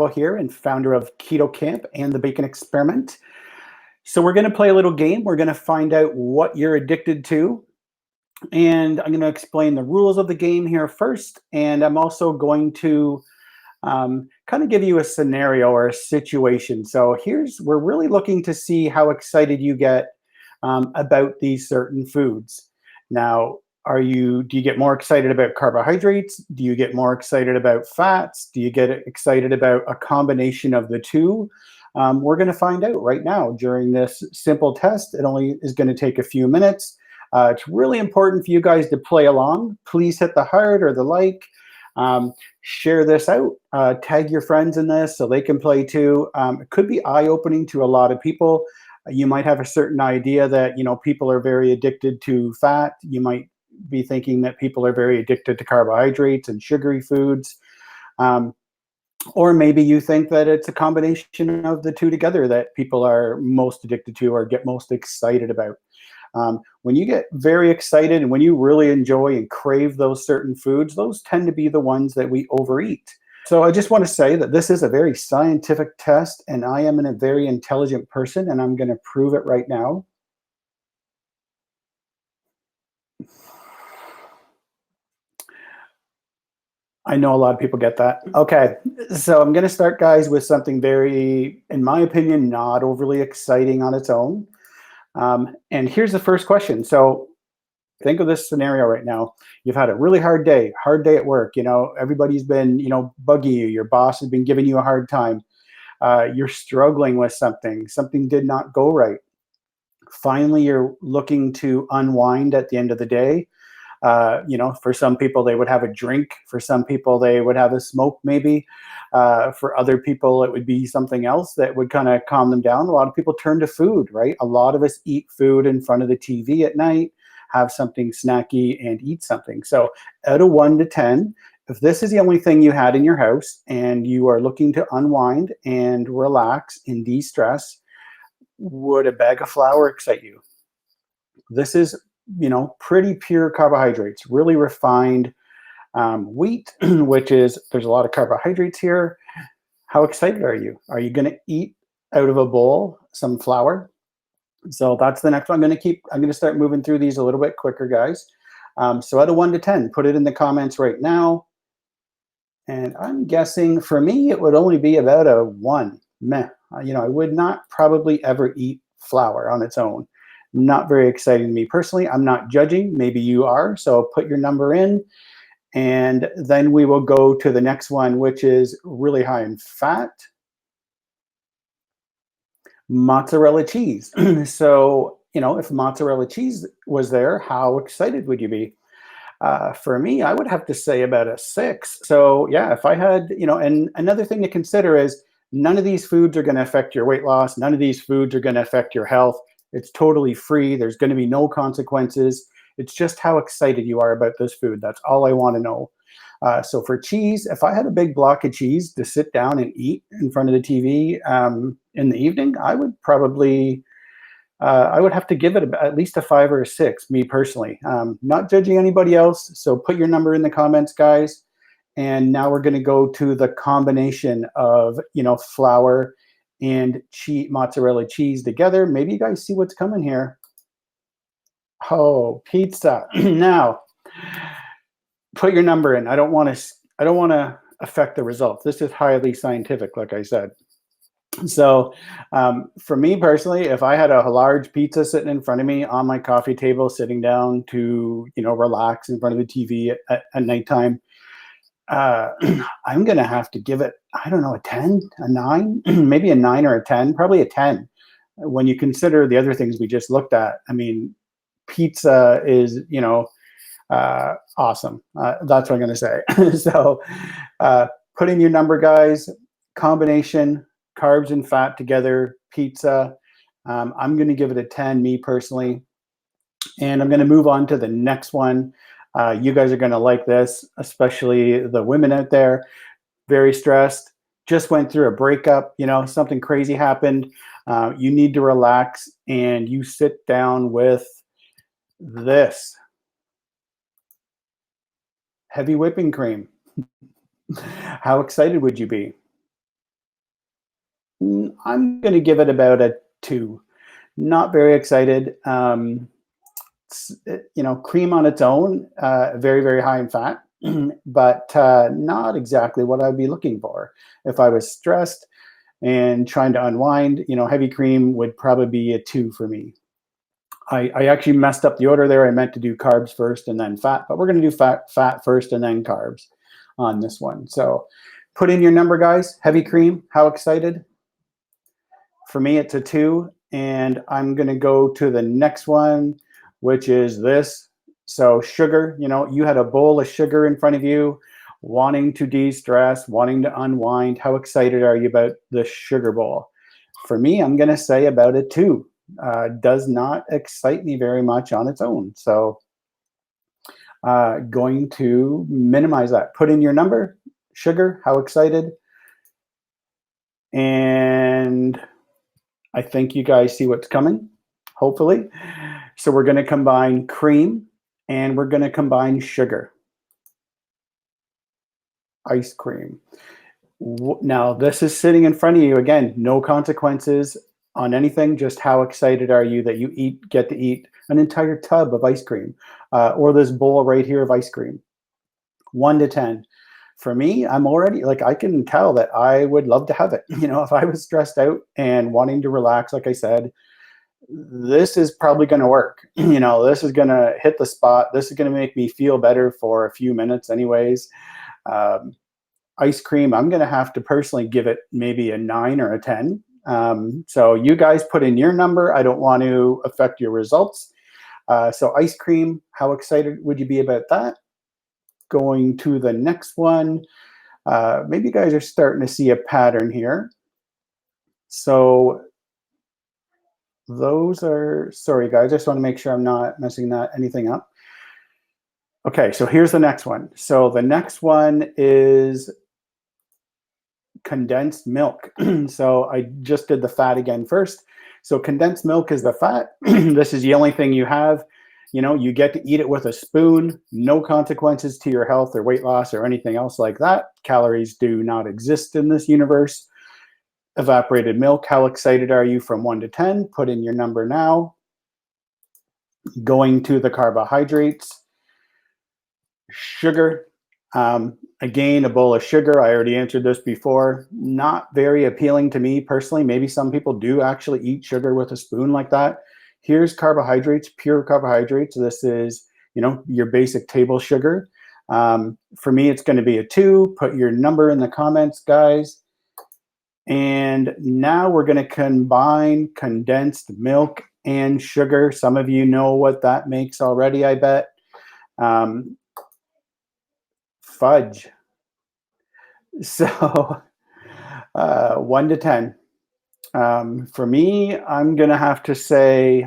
here and founder of Keto Camp and the Bacon Experiment. So we're going to play a little game. We're going to find out what you're addicted to. And I'm going to explain the rules of the game here first. And I'm also going to kind of give you a scenario or a situation. So we're really looking to see how excited you get about these certain foods. Now, do you get more excited about carbohydrates? Do you get more excited about fats? Do you get excited about a combination of the two? We're going to find out right now during this simple test. It only is going to take a few minutes. It's really important for you guys to play along. Please hit the heart or the like. Share this out. Tag your friends in this so they can play too. It could be eye-opening to a lot of people. You might have a certain idea that people are very addicted to fat. You might be thinking that people are very addicted to carbohydrates and sugary foods. Or maybe you think that it's a combination of the two together that people are most addicted to or get most excited about. When you get very excited and when you really enjoy and crave those certain foods, those tend to be the ones that we overeat. So I just want to say that this is a very scientific test, and I am a very intelligent person, and I'm going to prove it right now. I know a lot of people get that. Okay, so I'm going to start, guys, with something very, in my opinion, not overly exciting on its own. And here's the first question. So think of this scenario right now. You've had a really hard day at work. Everybody's been, bugging you. Your boss has been giving you a hard time. You're struggling with something. Something did not go right. Finally, you're looking to unwind at the end of the day. For some people, they would have a drink. For some people, they would have a smoke, maybe. For other people, it would be something else that would kind of calm them down. A lot of people turn to food, right? A lot of us eat food in front of the TV at night, have something snacky, and eat something. So out of 1 to 10, if this is the only thing you had in your house and you are looking to unwind and relax and de-stress, would a bag of flour excite you? This is pretty pure carbohydrates, really refined wheat, which is, there's a lot of carbohydrates here. How excited are you? Are you going to eat out of a bowl some flour? So that's the next one. I'm going to start moving through these a little bit quicker, guys. So out of 1 to 10, put it in the comments right now. And I'm guessing for me, it would only be about a 1. Meh. I would not probably ever eat flour on its own. Not very exciting to me personally. I'm not judging. Maybe you are. So put your number in. And then we will go to the next one, which is really high in fat. Mozzarella cheese. So, if mozzarella cheese was there, how excited would you be? For me, I would have to say about a 6. So yeah, if I had, and another thing to consider is none of these foods are going to affect your weight loss. None of these foods are going to affect your health. It's totally free. There's going to be no consequences. It's just how excited you are about this food. That's all I want to know. So for cheese, if I had a big block of cheese to sit down and eat in front of the TV in the evening, I would have to give it at least a 5 or a 6, me personally. Not judging anybody else, so put your number in the comments, guys. And now we're going to go to the combination of flour and mozzarella cheese together. Maybe you guys see what's coming here. Oh, pizza. Now, put your number in. I don't want to affect the results. This is highly scientific, like I said. So for me personally, if I had a large pizza sitting in front of me on my coffee table, sitting down to, relax in front of the TV at nighttime, I'm going to have to give it, I don't know, a 10, a 9, maybe a 9 or a 10, probably a 10. When you consider the other things we just looked at, I mean, pizza is, awesome. That's what I'm going to say. So put in your number, guys. Combination, carbs and fat together, pizza. I'm going to give it a 10, me personally. And I'm going to move on to the next one. You guys are going to like this, especially the women out there. Very stressed, just went through a breakup, something crazy happened. You need to relax, and you sit down with this. Heavy whipping cream. How excited would you be? I'm going to give it about a 2. Not very excited. Cream on its own, very, very high in fat, but not exactly what I'd be looking for. If I was stressed and trying to unwind, heavy cream would probably be a 2 for me. I actually messed up the order there. I meant to do carbs first and then fat, but we're going to do fat first and then carbs on this one. So put in your number, guys. Heavy cream, how excited? For me, it's a 2, and I'm going to go to the next one, which is this. So sugar, you had a bowl of sugar in front of you, wanting to de-stress, wanting to unwind. How excited are you about the sugar bowl? For me, I'm going to say about a 2. Does not excite me very much on its own. So going to minimize that. Put in your number, sugar, how excited? And I think you guys see what's coming, hopefully. So we're going to combine cream and we're going to combine sugar. Ice cream. Now, this is sitting in front of you. Again, no consequences on anything. Just how excited are you that you get to eat an entire tub of ice cream, or this bowl right here of ice cream? 1 to 10. For me, I'm already I can tell that I would love to have it. If I was stressed out and wanting to relax, like I said, this is probably going to work. This is going to hit the spot. This is going to make me feel better for a few minutes, anyways. Ice cream, I'm going to have to personally give it maybe a 9 or a 10. So you guys put in your number. I don't want to affect your results. So ice cream, how excited would you be about that? Going to the next one. Maybe you guys are starting to see a pattern here. So those are, sorry guys, I just want to make sure I'm not messing anything up. Okay, so here's the next one. So the next one is condensed milk. So I just did the fat again first. So condensed milk is the fat. This is the only thing you have. You get to eat it with a spoon, no consequences to your health or weight loss or anything else like that. Calories do not exist in this universe. Evaporated milk, how excited are you from 1 to 10? Put in your number now. Going to the carbohydrates. Sugar, again, a bowl of sugar. I already answered this before. Not very appealing to me personally. Maybe some people do actually eat sugar with a spoon like that. Here's carbohydrates, pure carbohydrates. This is, your basic table sugar. For me, it's going to be a 2. Put your number in the comments, guys. And now we're going to combine condensed milk and sugar. Some of you know what that makes already, I bet. Fudge. So 1 to 10. For me, I'm going to have to say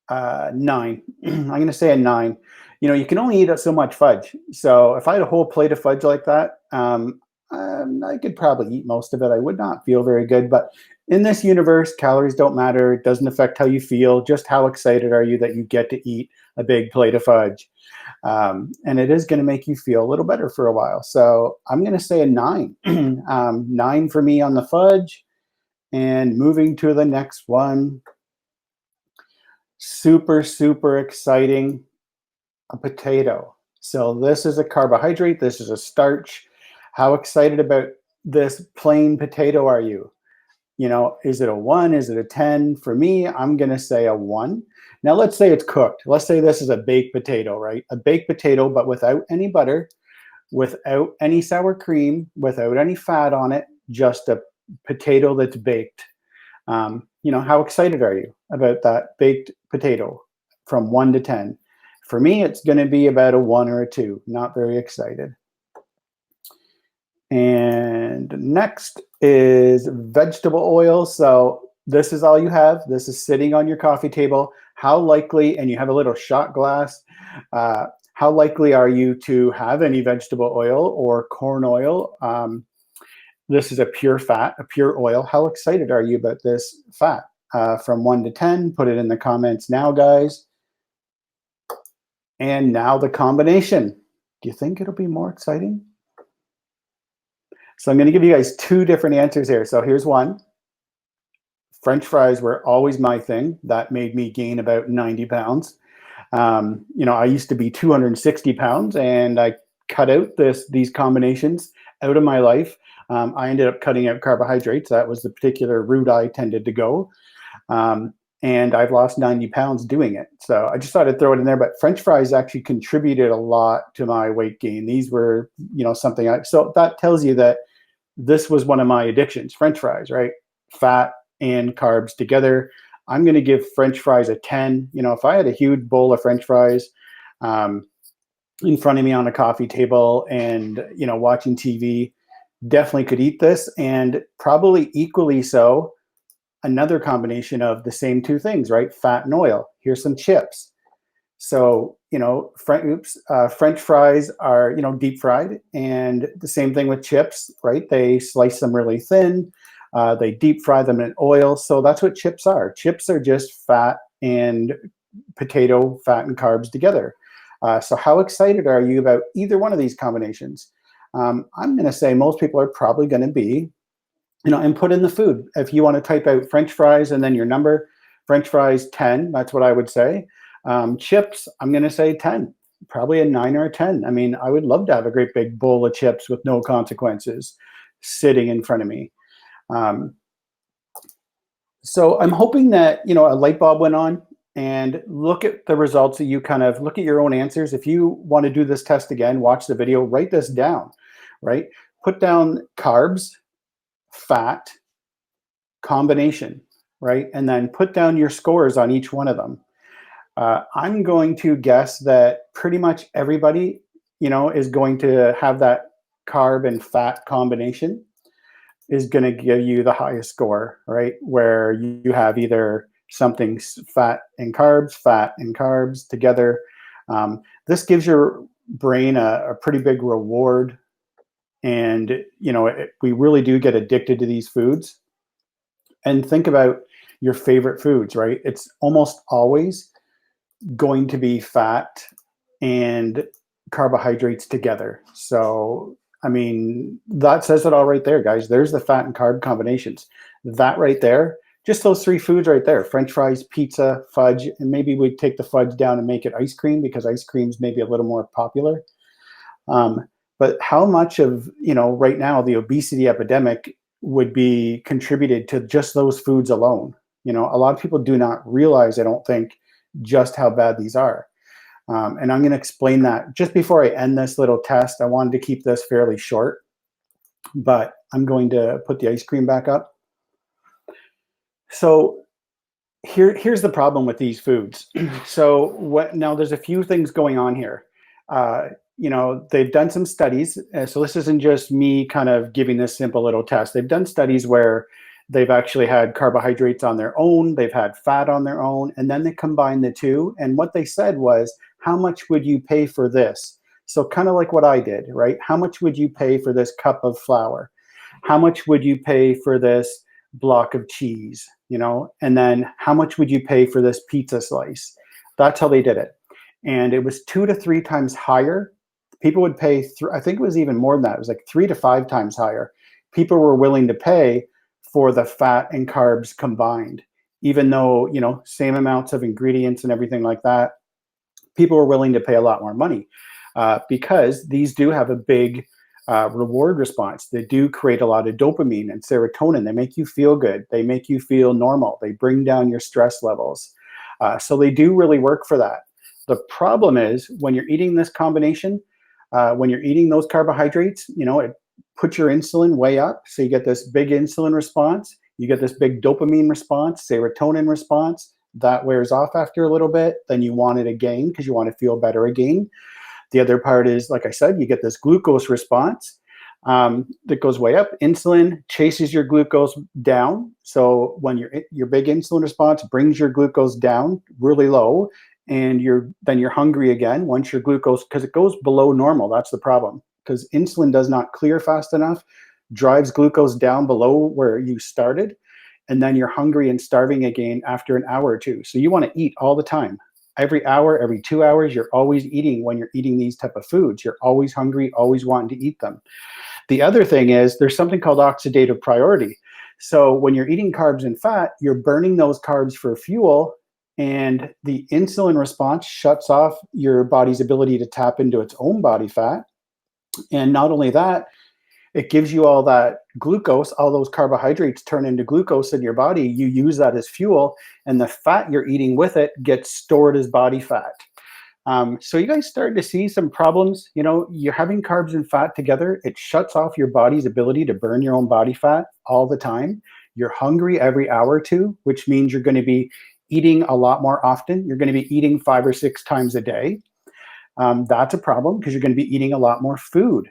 9. I'm going to say a 9. You can only eat so much fudge. So if I had a whole plate of fudge like that, I could probably eat most of it. I would not feel very good. But in this universe, calories don't matter. It doesn't affect how you feel. Just how excited are you that you get to eat a big plate of fudge? And it is going to make you feel a little better for a while. So I'm going to say a 9. 9 for me on the fudge. And moving to the next one. Super, super exciting. A potato. So this is a carbohydrate. This is a starch. How excited about this plain potato are you? Is it a 1? Is it a 10? For me, I'm going to say a 1. Now, let's say it's cooked. Let's say this is a baked potato, right? A baked potato, but without any butter, without any sour cream, without any fat on it, just a potato that's baked. How excited are you about that baked potato from 1 to 10? For me, it's going to be about a 1 or a 2. Not very excited. And next is vegetable oil. So this is all you have. This is sitting on your coffee table. How likely, and you have a little shot glass, how likely are you to have any vegetable oil or corn oil? This is a pure fat, a pure oil. How excited are you about this fat? From 1 to 10, put it in the comments now, guys. And now the combination. Do you think it'll be more exciting? So I'm going to give you guys two different answers here. So here's one. French fries were always my thing. That made me gain about 90 pounds. I used to be 260 pounds, and I cut out these combinations out of my life. I ended up cutting out carbohydrates. That was the particular route I tended to go. Um, and I've lost 90 pounds doing it. So I just thought I'd throw it in there. But French fries actually contributed a lot to my weight gain. These were, so that tells you that this was one of my addictions, French fries, right? Fat and carbs together. I'm going to give French fries a 10. If I had a huge bowl of French fries um, in front of me on a coffee table and, watching TV, definitely could eat this. And probably equally so, another combination of the same two things, right? Fat and oil. Here's some chips. So, French fries are, deep fried, and the same thing with chips, right? They slice them really thin. They deep fry them in oil. So that's what chips are. Chips are just fat and potato, fat and carbs together. So how excited are you about either one of these combinations? I'm going to say most people are probably going to be, and put in the food. If you want to type out French fries and then your number, French fries 10, that's what I would say. Chips, I'm going to say 10, probably a 9 or a 10. I mean, I would love to have a great big bowl of chips with no consequences sitting in front of me. So I'm hoping that, a light bulb went on, and look at the results that you kind of look at your own answers. If you want to do this test again, watch the video, write this down, right? Put down carbs, fat, combination, right? And then put down your scores on each one of them. I'm going to guess that pretty much everybody, is going to have that carb and fat combination is going to give you the highest score, right? Where you have either something fat and carbs together. This gives your brain a pretty big reward. And, we really do get addicted to these foods. And think about your favorite foods, right? It's almost always going to be fat and carbohydrates together. So, I mean, that says it all right there, guys. There's the fat and carb combinations. That right there, just those three foods right there, French fries, pizza, fudge, and maybe we take the fudge down and make it ice cream, because ice cream's maybe a little more popular. But how much of, right now, the obesity epidemic would be contributed to just those foods alone? A lot of people do not realize, I don't think, just how bad these are. And I'm going to explain that. Just before I end this little test, I wanted to keep this fairly short, but I'm going to put the ice cream back up. So here's the problem with these foods. So now there's a few things going on here. They've done some studies. So this isn't just me kind of giving this simple little test. They've done studies where they've actually had carbohydrates on their own, they've had fat on their own, and then they combine the two. And what they said was, how much would you pay for this? So kind of like what I did, right? How much would you pay for this cup of flour? How much would you pay for this block of cheese? And then how much would you pay for this pizza slice? That's how they did it. And it was 2 to 3 times higher. People would pay, I think it was even more than that. It was like 3 to 5 times higher. People were willing to pay for the fat and carbs combined, even though, same amounts of ingredients and everything like that. People were willing to pay a lot more money because these do have a big reward response. They do create a lot of dopamine and serotonin. They make you feel good. They make you feel normal. They bring down your stress levels. So they do really work for that. The problem is when you're eating this combination, when you're eating those carbohydrates, it puts your insulin way up. So you get this big insulin response. You get this big dopamine response, serotonin response. That wears off after a little bit. Then you want it again because you want to feel better again. The other part is, like I said, you get this glucose response that goes way up. Insulin chases your glucose down. So when your big insulin response brings your glucose down really low, and then you're hungry again once your glucose, because it goes below normal. That's the problem, because insulin does not clear fast enough, drives glucose down below where you started, and then you're hungry and starving again after an hour or two. So you want to eat all the time. every hour, every 2 hours, you're always eating when you're eating these type of foods. You're always hungry, always wanting to eat them. The other thing is there's something called oxidative priority. So when you're eating carbs and fat, you're burning those carbs for fuel, and the insulin response shuts off your body's ability to tap into its own body fat. And not only that, it gives you all that glucose, all those carbohydrates turn into glucose in your body. You use that as fuel, and the fat you're eating with it gets stored as body fat. So you guys starting to see some problems. You know, you're having carbs and fat together. It shuts off your body's ability to burn your own body fat all the time. You're hungry every hour or two, which means you're going to be eating a lot more often. You're going to be eating 5 or 6 times a day. That's a problem because you're going to be eating a lot more food.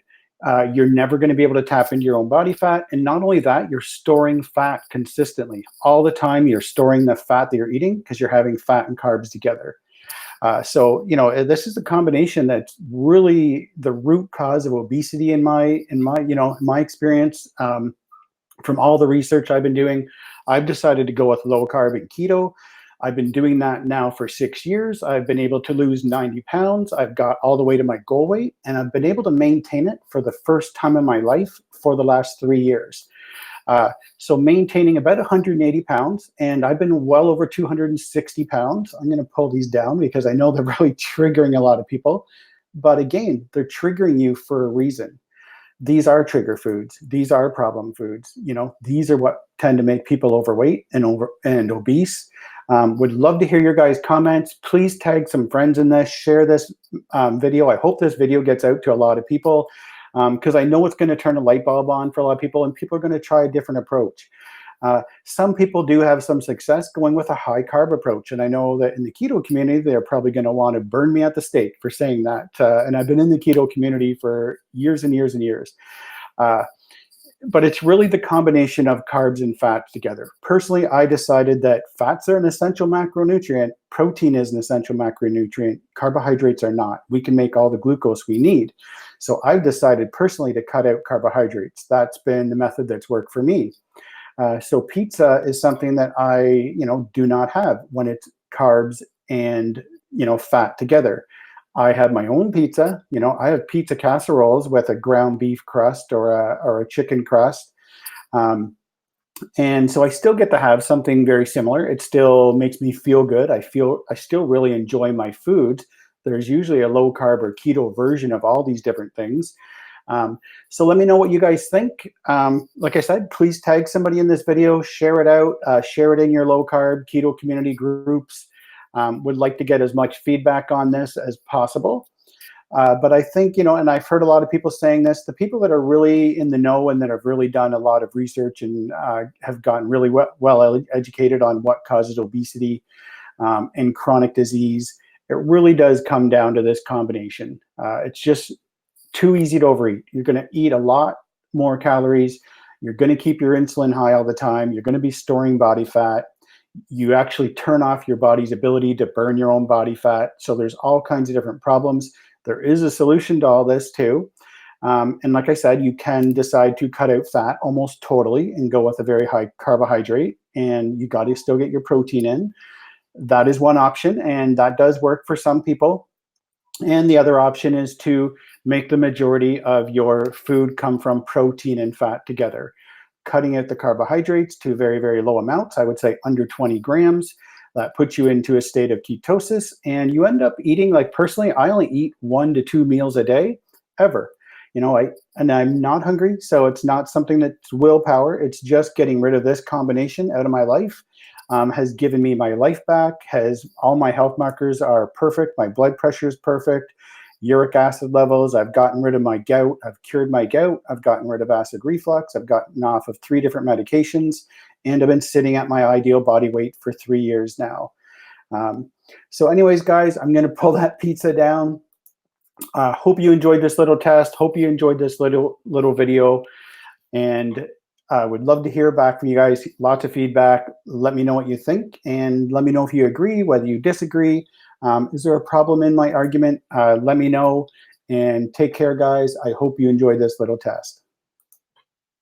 You're never going to be able to tap into your own body fat. And not only that, you're storing fat consistently. All the time you're storing the fat that you're eating because you're having fat and carbs together. So, you know, this is a combination that's really the root cause of obesity in my experience. From all the research I've been doing, I've decided to go with low carb and keto. I've been doing that now for 6 years. I've been able to lose 90 pounds. I've got all the way to my goal weight, and I've been able to maintain it for the first time in my life for the last 3 years. So maintaining about 180 pounds, and I've been well over 260 pounds. I'm going to pull these down because I know they're really triggering a lot of people. But again, they're triggering you for a reason. These are trigger foods. These are problem foods. You know, these are what tend to make people overweight and obese. Would love to hear your guys' comments. Please tag some friends in this. Share this video. I hope this video gets out to a lot of people because I know it's going to turn a light bulb on for a lot of people, and people are going to try a different approach. Some people do have some success going with a high carb approach, and I know that in the keto community, they're probably going to want to burn me at the stake for saying that. And I've been in the keto community for years and years and years. But it's really the combination of carbs and fats together. Personally, I decided that fats are an essential macronutrient, protein is an essential macronutrient, carbohydrates are not. We can make all the glucose we need. So I've decided personally to cut out carbohydrates. That's been the method that's worked for me. So pizza is something that I, do not have when it's carbs and, fat together. I have my own pizza. I have pizza casseroles with a ground beef crust or a chicken crust. And so I still get to have something very similar. It still makes me feel good. I still really enjoy my food. There's usually a low carb or keto version of all these different things. So let me know what you guys think. Like I said, please tag somebody in this video, share it out, share it in your low carb keto community groups. Would like to get as much feedback on this as possible. But I think, and I've heard a lot of people saying this, the people that are really in the know and that have really done a lot of research and have gotten really well educated on what causes obesity and chronic disease, it really does come down to this combination. It's just too easy to overeat. You're going to eat a lot more calories. You're going to keep your insulin high all the time. You're going to be storing body fat. You actually turn off your body's ability to burn your own body fat. So there's all kinds of different problems. There is a solution to all this too. And like I said, you can decide to cut out fat almost totally and go with a very high carbohydrate, and you got to still get your protein in. That is one option, and that does work for some people. And the other option is to make the majority of your food come from protein and fat together, cutting out the carbohydrates to very, very low amounts. I would say under 20 grams. That puts you into a state of ketosis, and you end up eating, like personally, I only eat 1 to 2 meals a day, ever. And I'm not hungry, so it's not something that's willpower. It's just getting rid of this combination out of my life. Has given me my life back, all my health markers are perfect. My blood pressure is perfect. Uric acid levels, I've gotten rid of my gout. I've cured my gout. I've gotten rid of acid reflux. I've gotten off of 3 different medications, and I've been sitting at my ideal body weight for 3 years now. So anyways, guys, I'm going to pull that pizza down. Hope you enjoyed this little test. Hope you enjoyed this little video. And I would love to hear back from you guys. Lots of feedback. Let me know what you think, and let me know if you agree, whether you disagree. Is there a problem in my argument? Let me know, and take care, guys. I hope you enjoyed this little test.